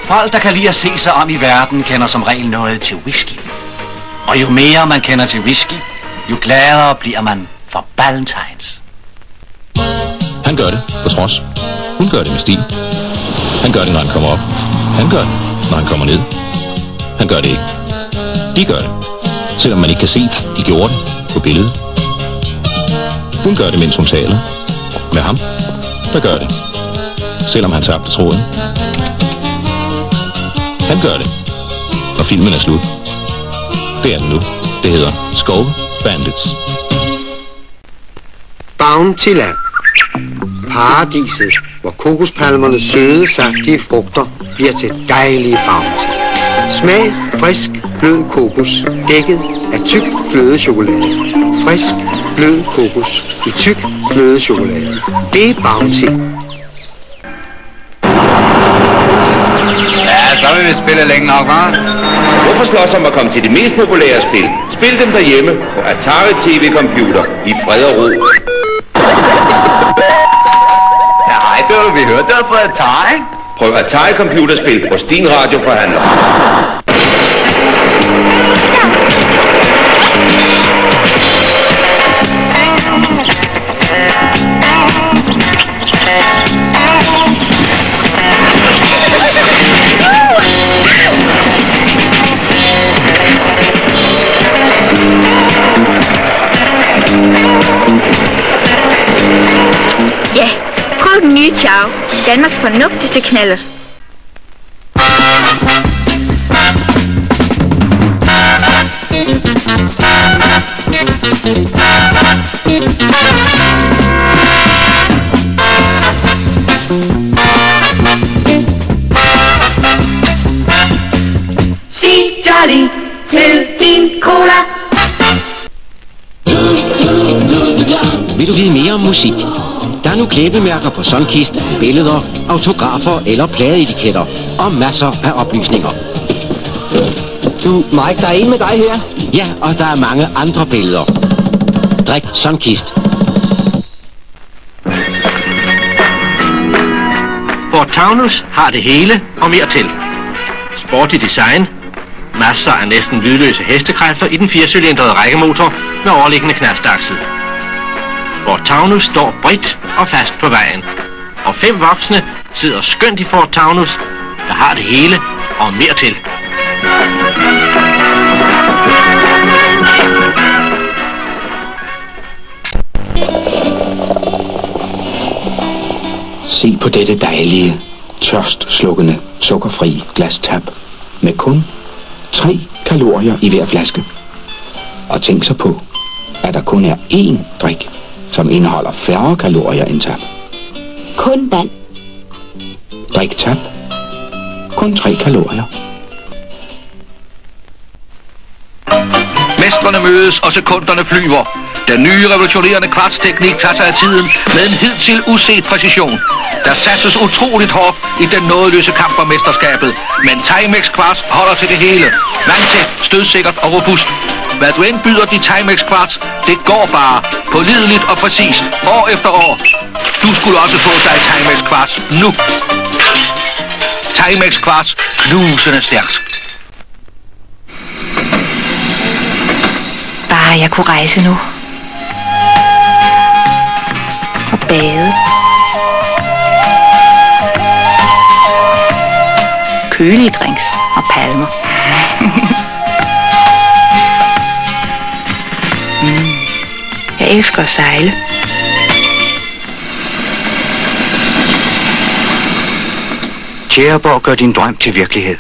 Folk, der kan lide at se sig om i verden, kender som regel noget til whisky. Og jo mere man kender til whisky, jo gladere bliver man for Ballantines. Han gør det på trods. Hun gør det med stil. Han gør det, når han kommer op. Han gør det, når han kommer ned. Han gør det ikke. De gør det. Selvom man ikke kan se, de gjorde det på billedet. Hun gør det, mens hun taler. Med ham, der gør det. Selvom han tabte tråden. Han gør det, når filmen er slut. Det er den nu. Det hedder Skove Bandits. Bountyland. Paradiset, hvor kokospalmernes søde, saftige frugter bliver til dejlige bounty. Smag frisk, blød kokos, dækket af tyk flødechokolade. Frisk, blød kokos i tyk flødechokolade. Det er bounty. Ja, så vil vi spille længe nok, hva'? Hvorfor slås om at komme til det mest populære spil? Spil dem derhjemme på Atari TV-computer i fred og ro. Ja, hej du, vi hørte dig fra Atari. Prøv Atari-computerspil hos din radioforhandler. Ja, prøv den nye Ciao. Danmarks fornuftigste knallert. Sig Jolly til din cola. Vil du vide mere om musik? Der er nu klæbemærker på Sunkist, billeder, autografer eller pladeetiketter og masser af oplysninger. Du, Mike, der er en med dig her. Ja, og der er mange andre billeder. Drik Sunkist. Ford Taunus har det hele og mere til. Sporty design, masser af næsten lydløse hestekræfter i den 4-cylindrede rækkemotor med overliggende knastaksel. Ford Taunus står bredt og fast på vejen, og 5 voksne sidder skønt i Ford Taunus, der har det hele og mere til. Se på dette dejlige, tørstslukkende, sukkerfri glas tab med kun 3 kalorier i hver flaske. Og tænk så på, at der kun er én drik, som indeholder færre kalorier end tab. Kun vand. Drik tab. Kun 3 kalorier. Mestrene mødes, og sekunderne flyver. Den nye revolutionerende kvartsteknik tager sig af tiden med en hidtil uset præcision. Der satses utroligt hårdt i den nådeløse kamp om mesterskabet, men Timex Kvarts holder til det hele. Vandtæt, stødsikkert og robust. Hvad du end byder de Timex Kvarts, det går bare. Pålideligt og præcist. År efter år. Du skulle også få dig Timex Kvarts nu. Timex Kvarts, knusende stærkt. Bare jeg kunne rejse nu. Og bade. Kølige drinks og palmer. Jeg elsker at sejle. Tjæreborg gør din drøm til virkelighed.